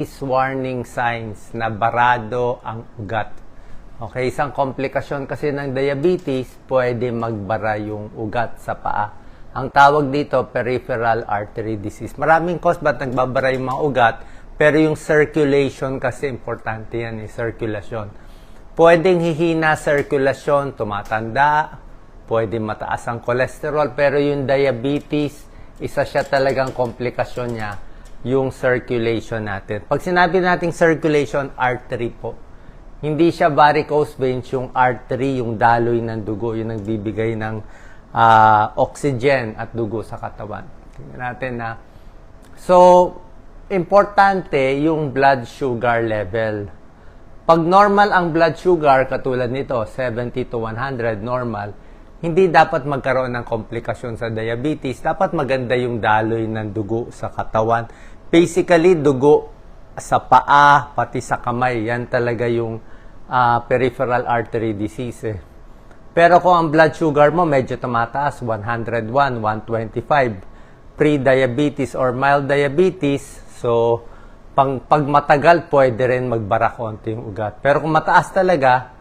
Warning signs na barado ang ugat. Okay, isang komplikasyon kasi ng diabetes, pwede magbara yung ugat sa paa. Ang tawag dito, peripheral artery disease. Maraming cause ba't nagbabara yung mga ugat, pero yung circulation kasi importante yan, circulation. Pwedeng hihina circulation, tumatanda, pwede mataas ang cholesterol, pero yung diabetes, isa siya talagang komplikasyon niya, yung circulation natin. Pag sinabi nating circulation, artery po. Hindi siya varicose veins, yung artery, yung daloy ng dugo, yung nagbibigay ng oxygen at dugo sa katawan. Tingnan natin na. So, importante yung blood sugar level. Pag normal ang blood sugar, katulad nito, 70 to 100, normal, hindi dapat magkaroon ng komplikasyon sa diabetes. Dapat maganda yung daloy ng dugo sa katawan. Basically, dugo sa paa, pati sa kamay. Yan talaga yung peripheral artery disease. Pero kung ang blood sugar mo medyo tumataas, 101, 125, pre-diabetes or mild diabetes, so pag matagal, pwede rin magbara konti yung ugat. Pero kung mataas talaga,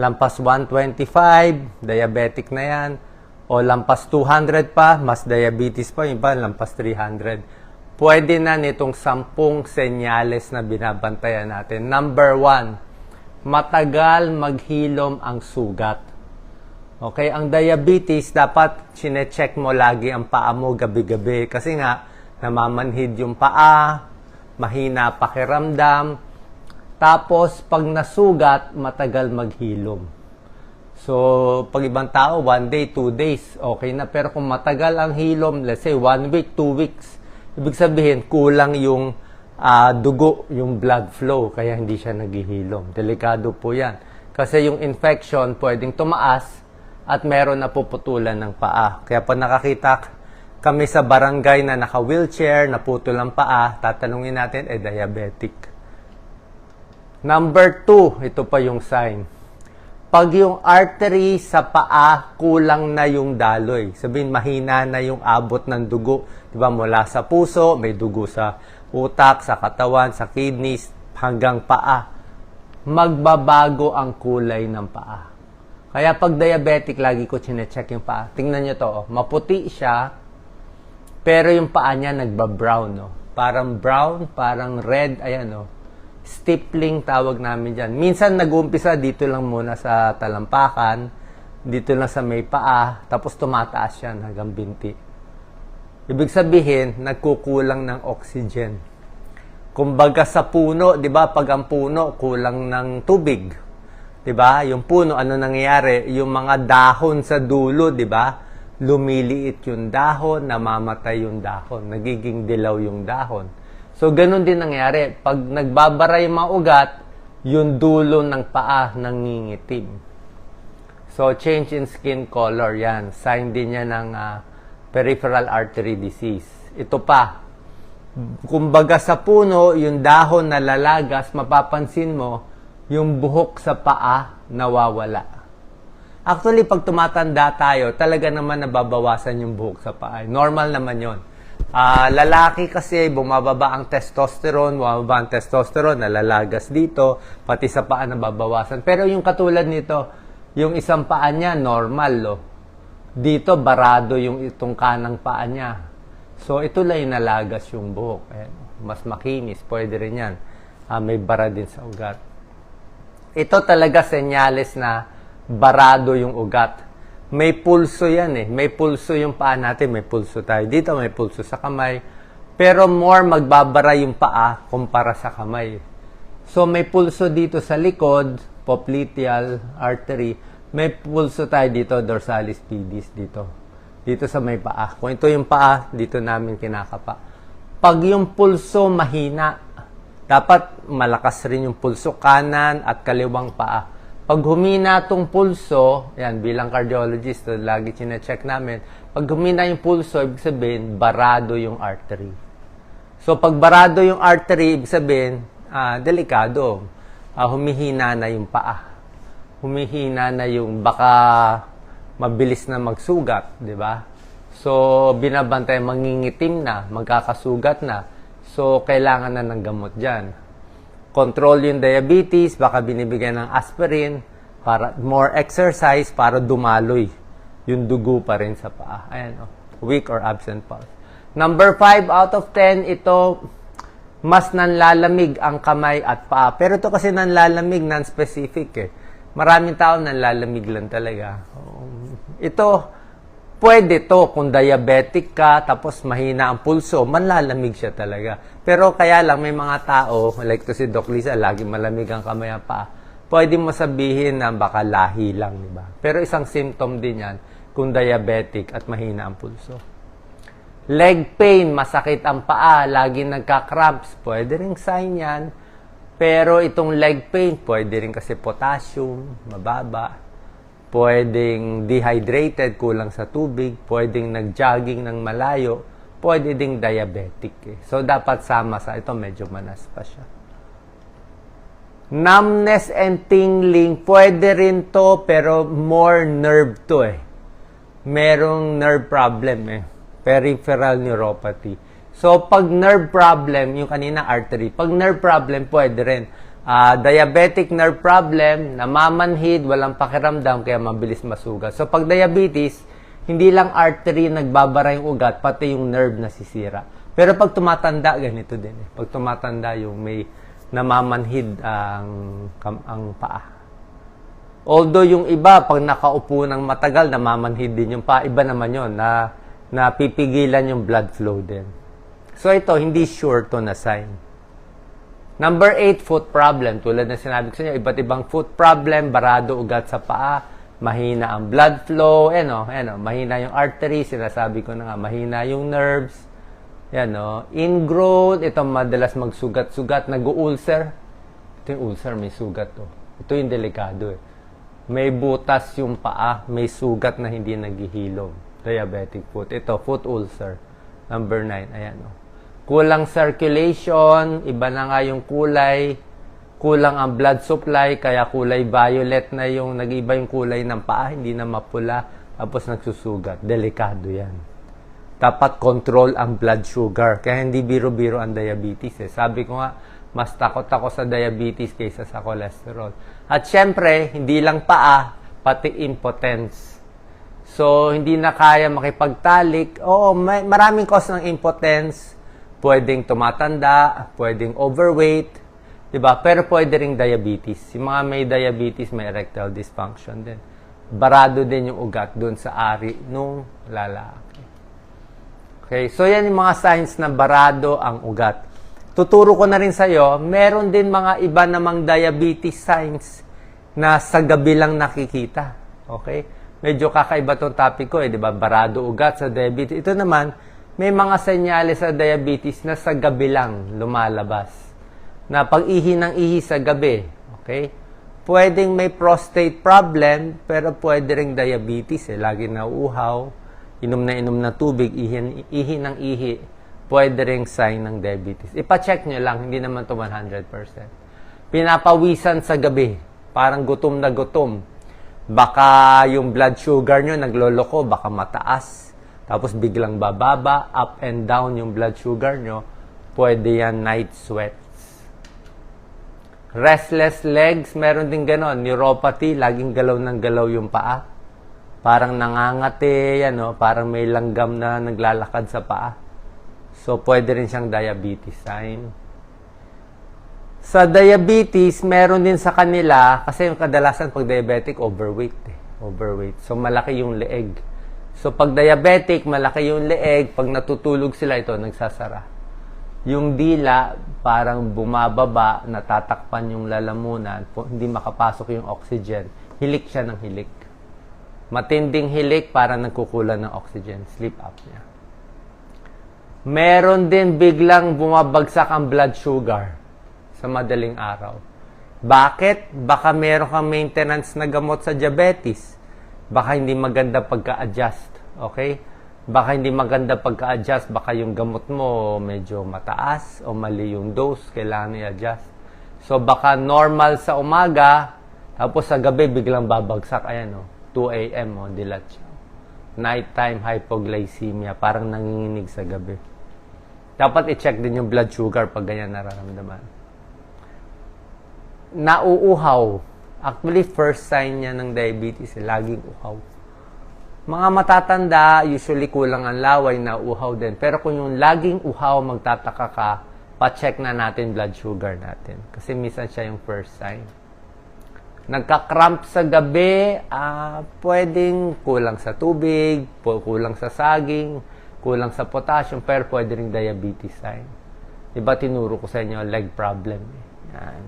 lampas 125, diabetic na yan. O lampas 200 pa, mas diabetes pa, yung iba lampas 300. Pwede na nitong 10 senyales na binabantayan natin. Number 1, matagal maghilom ang sugat. Okay, ang diabetes, dapat chinecheck mo lagi ang paa mo gabi-gabi. Kasi nga, namamanhid yung paa, mahina pakiramdam, tapos, pag nasugat, matagal maghilom. So, pag ibang tao, 1 day, 2 days, okay na. Pero kung matagal ang hilom, let's say 1 week, 2 weeks, ibig sabihin, kulang yung dugo, yung blood flow, kaya hindi siya naghihilom. Delikado po yan. Kasi yung infection, pwedeng tumaas at meron na puputulan ng paa. Kaya pag nakakita kami sa barangay na naka-wheelchair, naputol ang paa, tatanungin natin, diabetic. Number 2, ito pa yung sign. Pag yung artery sa paa, kulang na yung daloy. Sabihin, mahina na yung abot ng dugo. Diba, mula sa puso, may dugo sa utak, sa katawan, sa kidneys, hanggang paa. Magbabago ang kulay ng paa. Kaya pag diabetic, lagi ko chinecheck yung paa. Tingnan nyo to, maputi siya, pero yung paa niya nagbabrown. No? Parang brown, parang red, ayan no. Stippling tawag namin dyan. Minsan nag-uumpisa dito lang muna sa talampakan, dito lang sa may paa, tapos tumataas yan hanggang binti. Ibig sabihin, nagkukulang ng oxygen. Kumbaga sa puno, di ba, pag ang puno, kulang ng tubig. Di ba? Yung puno, ano nangyayari? Yung mga dahon sa dulo, di ba? Lumiliit yung dahon, namamatay yung dahon, nagiging dilaw yung dahon. So, ganun din nangyari. Pag nagbabara yung mga ugat, yung dulo ng paa nangingitim. So, change in skin color, yan. Sign din yan ng peripheral artery disease. Ito pa. Kumbaga sa puno, yung dahon na lalagas, mapapansin mo, yung buhok sa paa nawawala. Actually, pag tumatanda tayo, talaga naman nababawasan yung buhok sa paa. Normal naman yon. Lalaki kasi bumababa ang testosterone, nalalagas dito, pati sa paa nababawasan. Pero yung katulad nito, yung isang paa niya, normal, lo. Dito, barado yung itong kanang paa niya. So, ito lang yung nalagas yung buhok. Mas makinis, pwede rin yan. May bara din sa ugat. Ito talaga senyales na barado yung ugat. May pulso yan May pulso yung paa natin, may pulso tayo. Dito may pulso sa kamay. Pero more magbabara yung paa kumpara sa kamay. So may pulso dito sa likod, popliteal artery. May pulso tayo dito, dorsalis pedis dito. Dito sa may paa. Kung ito yung paa, dito namin kinakapa. Pag yung pulso mahina, dapat malakas rin yung pulso kanan at kaliwang paa. Pag humina itong pulso, yan, bilang cardiologist, lagi chinecheck namin, pag humina yung pulso, ibig sabihin, barado yung artery. So, pag barado yung artery, ibig sabihin, delikado. Humihina na yung paa. Humihina na yung baka mabilis na magsugat, di ba? So, binabantay, mangingitim na, magkakasugat na. So, kailangan na ng gamot dyan. Control yung diabetes, baka binibigyan ng aspirin, para more exercise, para dumaloy yung dugo pa rin sa paa. Ayan, weak or absent pulse. Number 5 out of 10, ito, mas nanlalamig ang kamay at paa. Pero ito kasi nanlalamig, non-specific eh. Maraming tao nanlalamig lang talaga. Ito, pwede to kung diabetic ka, tapos mahina ang pulso, manlalamig siya talaga. Pero kaya lang, may mga tao, like to si Doc Lisa, lagi malamig ang kamay at paa. Pwede mo sabihin na baka lahi lang, di ba? Pero isang symptom din yan kung diabetic at mahina ang pulso. Leg pain, masakit ang paa, lagi nagka-cramps, pwede ring sign yan. Pero itong leg pain, pwede rin kasi potassium, mababa. Pwedeng dehydrated, kulang sa tubig, pwedeng nag-jogging ng malayo, pwede ding diabetic. So, dapat sama sa ito, medyo manas pa siya. Numbness and tingling, pwede rin to, pero more nerve to eh. Merong nerve problem eh. Peripheral neuropathy. So, pag nerve problem, yung kanina artery, pag nerve problem, pwede rin. Diabetic nerve problem, namamanhid, walang pakiramdam, kaya mabilis masugat. So, pag diabetes, hindi lang artery nagbabara yung ugat, pati yung nerve nasisira. Pero pag tumatanda, ganito din. Pag tumatanda, yung may namamanhid ang paa. Although yung iba, pag nakaupo ng matagal, namamanhid din yung paa. Iba naman yun, na napipigilan yung blood flow din. So, ito, hindi sure to na sign. Number 8, foot problem. Tulad na sinabi ko sa inyo, iba't ibang foot problem, barado ugat sa paa, mahina ang blood flow, mahina yung artery, sinasabi ko na nga, mahina yung nerves, ingrowth, ito madalas magsugat-sugat, nag-ulcer. Ito yung ulcer, may sugat to. Ito yung delikado eh. May butas yung paa, may sugat na hindi naghihilom. Diabetic foot. Ito, foot ulcer. Number 9, ayan kulang circulation, iba na nga yung kulay, kulang ang blood supply, kaya kulay violet na yung, nag-iba yung kulay ng paa, hindi na mapula, tapos nagsusugat. Delikado yan. Dapat control ang blood sugar, kaya hindi biro-biro ang diabetes. Sabi ko nga, mas takot ako sa diabetes kaysa sa cholesterol. At syempre, hindi lang paa, pati impotence. So, hindi na kaya makipagtalik. Oo, maraming cause ng impotence. Pwedeng tumatanda, pwedeng overweight, diba? Pero pwede ring diabetes. Yung mga may diabetes, may erectile dysfunction din. Barado din yung ugat doon sa ari nung lalaki. Okay, so yan yung mga signs na barado ang ugat. Tuturo ko na rin sa'yo, meron din mga iba namang diabetes signs na sa gabi lang nakikita. Okay? Medyo kakaiba tong topic ko eh, diba? Barado ugat sa diabetes. Ito naman, may mga senyales sa diabetes na sa gabi lang lumalabas. Na pag-ihi ng ihi sa gabi. Okay? Pwedeng may prostate problem, pero pwede ring diabetes. Lagi nauuhaw, inom na tubig, ihi ng ihi. Pwede ring sign ng diabetes. Ipacheck nyo lang, hindi naman to 100%. Pinapawisan sa gabi, parang gutom na gutom. Baka yung blood sugar nyo nagloloko, baka mataas. Tapos biglang bababa, up and down yung blood sugar nyo, pwede yan night sweats. Restless legs, meron din ganon. Neuropathy, laging galaw ng galaw yung paa. Parang nangangati, parang may langgam na naglalakad sa paa. So, pwede rin siyang diabetes sign. Sa diabetes, meron din sa kanila, kasi yung kadalasan pag diabetic, overweight. Overweight. So, malaki yung leeg. So, pag diabetic, malaki yung leeg. Pag natutulog sila, ito, nagsasara. Yung dila, parang bumababa, natatakpan yung lalamunan, hindi makapasok yung oxygen. Hilik siya ng hilik. Matinding hilik, parang nagkukulan ng oxygen. Sleep apnea. Meron din biglang bumabagsak ang blood sugar sa madaling araw. Bakit? Baka meron kang maintenance na gamot sa diabetes. Baka hindi maganda pagka-adjust, okay? Baka hindi maganda pagka-adjust, baka yung gamot mo medyo mataas o mali yung dose, kailangan i-adjust. So, baka normal sa umaga, tapos sa gabi biglang babagsak, 2 a.m. dilat siya. Nighttime hypoglycemia, parang nanginginig sa gabi. Dapat i-check din yung blood sugar pag ganyan nararamdaman. Nauuhaw. Actually, first sign niya ng diabetes, laging uhaw. Mga matatanda, usually kulang ang laway, nauuhaw din. Pero kung yung laging uhaw, magtataka ka, pa-check na natin blood sugar natin. Kasi minsan siya yung first sign. Nagka-cramp sa gabi, pwedeng kulang sa tubig, kulang sa saging, kulang sa potassium, pero pwede ring diabetes sign. Diba tinuro ko sa inyo, leg problem. Yan.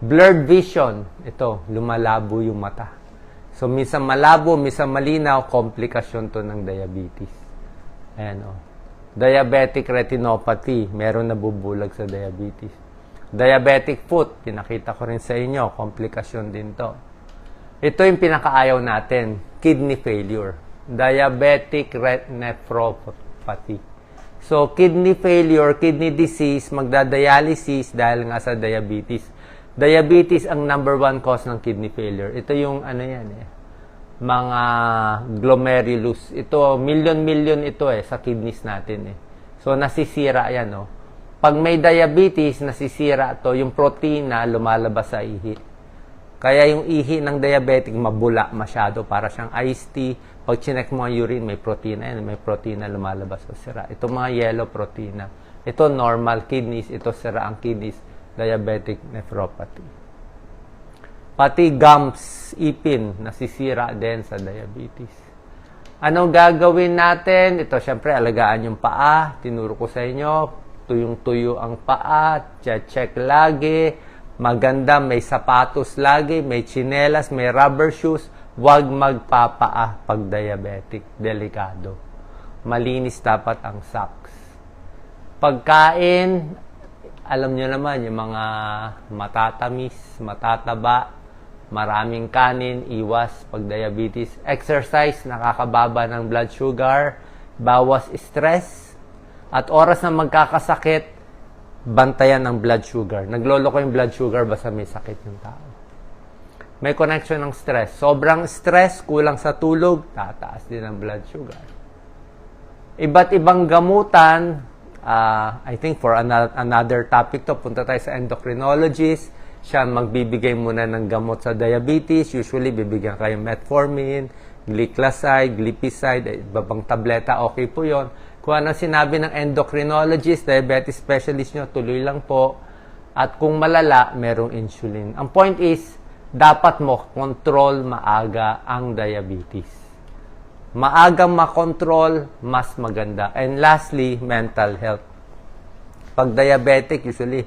Blurred vision. Ito, lumalabo yung mata. So, minsan malabo, minsan malinaw, komplikasyon to ng diabetes. Ayan, oh. Diabetic retinopathy. Meron nabubulag sa diabetes. Diabetic foot. Pinakita ko rin sa inyo. Komplikasyon din to. Ito yung pinakaayaw natin. Kidney failure. Diabetic nephropathy. So, kidney failure, kidney disease, magdadialysis dahil nga sa diabetes. Diabetes ang number 1 cause ng kidney failure. Ito yung mga glomerulus. Ito, million ito sa kidneys natin So, nasisira yan, Pag may diabetes, nasisira to, yung protina lumalabas sa ihi. Kaya yung ihi ng diabetic mabula masyado, para siyang iced tea. Pag chinek mo ang urine, may protina yan. May protina lumalabas sa sira. Ito mga yellow protina. Ito normal kidneys. Ito sira ang kidneys. Diabetic nephropathy. Pati gums, ipin, nasisira din sa diabetes. Anong gagawin natin? Ito, syempre, alagaan yung paa. Tinuro ko sa inyo. Tuyong-tuyo ang paa. Check lagi. Maganda, may sapatos lagi. May tsinelas, may rubber shoes. Huwag magpapaa pag diabetic. Delikado. Malinis dapat ang socks. Pagkain, alam nyo naman, yung mga matatamis, matataba, maraming kanin, iwas pag diabetes. Exercise, nakakababa ng blood sugar, bawas stress, at oras na magkakasakit, bantayan ang blood sugar. Nagloloko yung blood sugar basta may sakit yung tao. May connection ng stress. Sobrang stress, kulang sa tulog, tataas din ang blood sugar. Iba't ibang gamutan, I think for another topic to, punta tayo sa endocrinologist. Siya magbibigay muna ng gamot sa diabetes. Usually, bibigyan kayo metformin, gliclazide, glipizide, ibang tableta, okay po yon. Kung ano sinabi ng endocrinologist, diabetes specialist nyo, tuloy lang po. At kung malala, merong insulin. Ang point is, dapat mo control maaga ang diabetes. Maagang makontrol, mas maganda. And lastly, mental health. Pag diabetic, usually,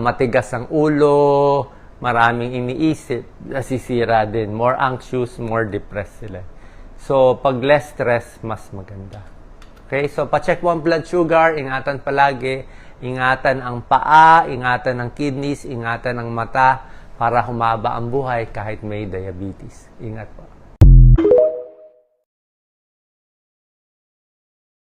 matigas ang ulo, maraming iniisip, nasisira din. More anxious, more depressed sila. So, pag less stress, mas maganda. Okay, so pa-check mo ang blood sugar, ingatan palagi, ingatan ang paa, ingatan ang kidneys, ingatan ang mata, para humaba ang buhay kahit may diabetes. Ingat po.